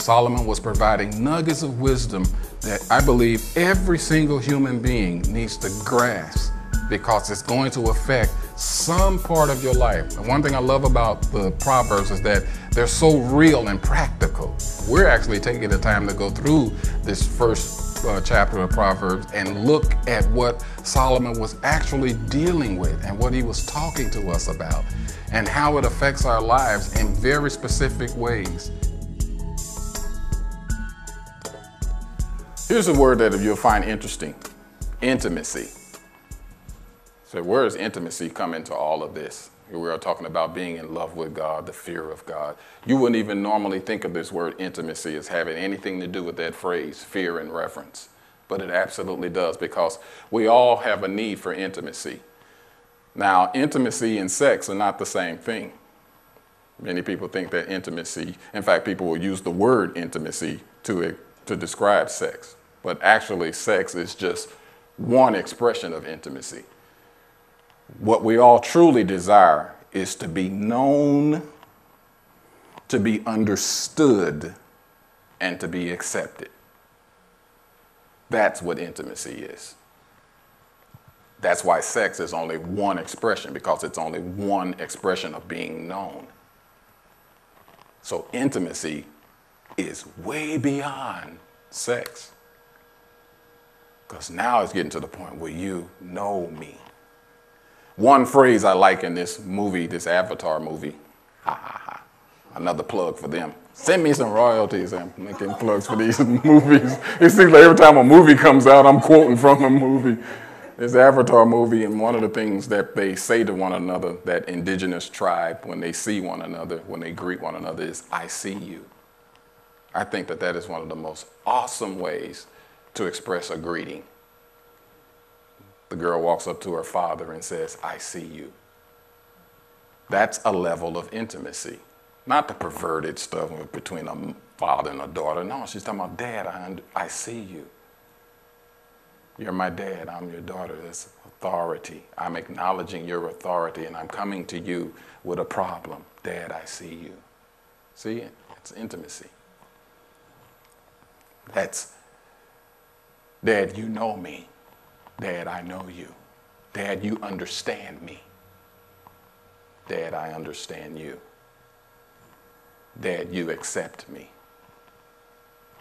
Solomon was providing nuggets of wisdom that I believe every single human being needs to grasp, because it's going to affect some part of your life. And one thing I love about the Proverbs is that they're so real and practical. We're actually taking the time to go through this first chapter of Proverbs and look at what Solomon was actually dealing with and what he was talking to us about and how it affects our lives in very specific ways. Here's a word that you'll find interesting: intimacy. So where does intimacy come into all of this? We are talking about being in love with God, the fear of God. You wouldn't even normally think of this word intimacy as having anything to do with that phrase, fear and reverence. But it absolutely does, because we all have a need for intimacy. Now, intimacy and sex are not the same thing. Many people think that intimacy, in fact, people will use the word intimacy to describe sex. But actually, sex is just one expression of intimacy. What we all truly desire is to be known, to be understood, and to be accepted. That's what intimacy is. That's why sex is only one expression, because it's only one expression of being known. So intimacy is way beyond sex, because now it's getting to the point where you know me. One phrase I like in this movie, this Avatar movie, another plug for them. Send me some royalties. I'm making plugs for these movies. It seems like every time a movie comes out, I'm quoting from a movie. This Avatar movie, and one of the things that they say to one another, that indigenous tribe, when they see one another, when they greet one another, is, "I see you." I think that that is one of the most awesome ways to express a greeting. The girl walks up to her father and says, "I see you." That's a level of intimacy. Not the perverted stuff between a father and a daughter. No, she's talking about, "Dad, I see you. You're my dad, I'm your daughter." That's authority. I'm acknowledging your authority, and I'm coming to you with a problem. "Dad, I see you." See, it's intimacy. That's, "Dad, you know me. Dad, I know you. Dad, you understand me. Dad, I understand you. Dad, you accept me.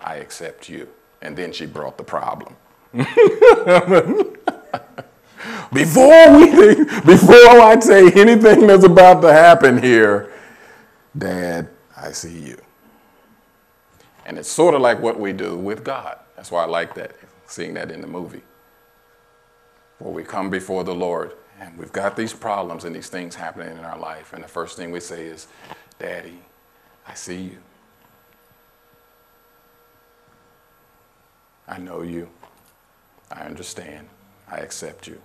I accept you." And then she brought the problem. Before I say anything that's about to happen here, "Dad, I see you." And it's sort of like what we do with God. That's why I like that, seeing that in the movie. Where we come before the Lord and we've got these problems and these things happening in our life, and the first thing we say is, "Daddy, I see you. I know you. I understand. I accept you.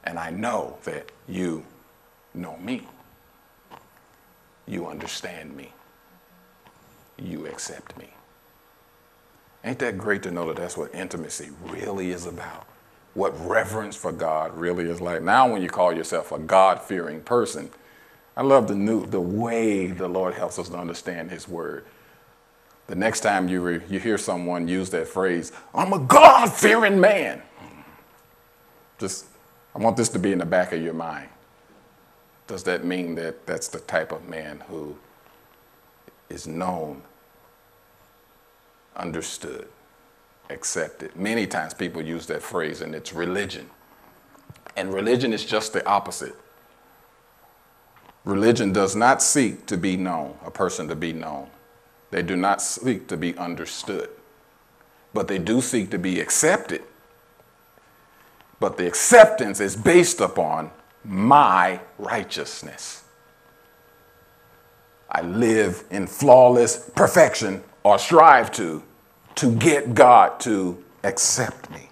And I know that you know me. You understand me. You accept me." Ain't that great to know that that's what intimacy really is about? What reverence for God really is like. Now when you call yourself a God-fearing person, I love the way the Lord helps us to understand his word. The next time you hear someone use that phrase, "I'm a God-fearing man," I want this to be in the back of your mind. Does that mean that that's the type of man who is known, understood, accepted? Many times people use that phrase and it's religion. And religion is just the opposite. Religion does not seek to be known, a person to be known. They do not seek to be understood, but they do seek to be accepted. But the acceptance is based upon my righteousness. I live in flawless perfection, or strive to get God to accept me.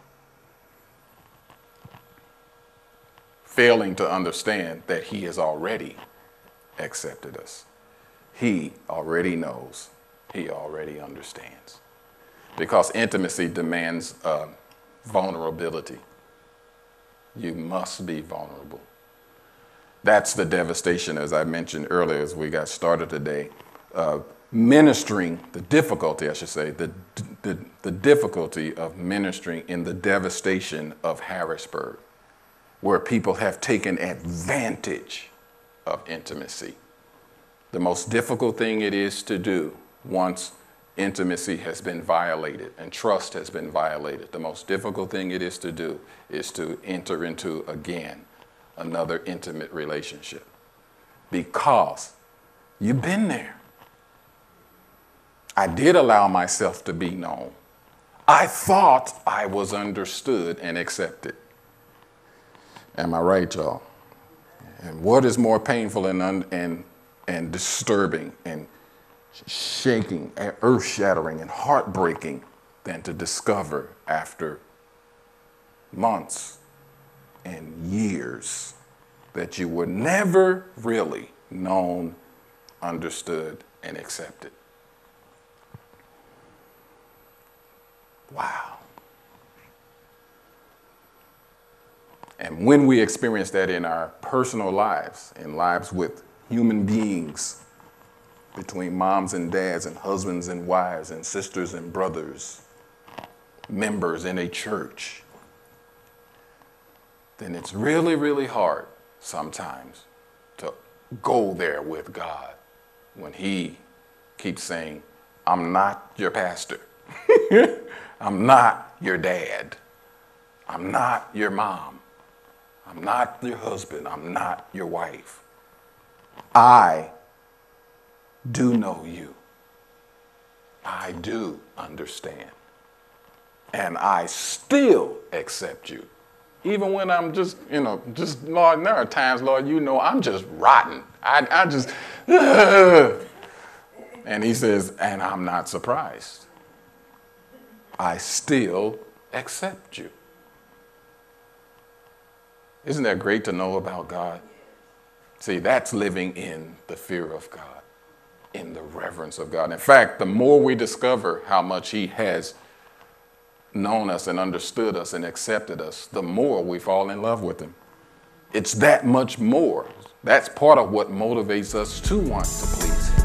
Failing to understand that he has already accepted us. He already knows. He already understands. Because intimacy demands vulnerability. You must be vulnerable. That's the devastation, as I mentioned earlier, as we got started today. ministering, the difficulty, I should say, the difficulty of ministering in the devastation of Harrisburg, where people have taken advantage of intimacy. The most difficult thing it is to do once intimacy has been violated and trust has been violated, the most difficult thing it is to do is to enter into, again, another intimate relationship. Because you've been there. I did allow myself to be known. I thought I was understood and accepted. Am I right, y'all? And what is more painful and disturbing and shaking, earth-shattering and heartbreaking than to discover after months and years that you were never really known, understood, and accepted? Wow. And when we experience that in our personal lives, in lives with human beings, between moms and dads and husbands and wives and sisters and brothers, members in a church, then it's really, really hard sometimes to go there with God when he keeps saying, I'm not your pastor. I'm not your dad. I'm not your mom. I'm not your husband. I'm not your wife. I do know you. I do understand. And I still accept you. Even when I'm just, Lord, there are times, Lord, I'm just rotten. I just, And he says, and I'm not surprised. I still accept you. Isn't that great to know about God? See, that's living in the fear of God, in the reverence of God. In fact, the more we discover how much he has known us and understood us and accepted us, the more we fall in love with him. It's that much more. That's part of what motivates us to want to please him.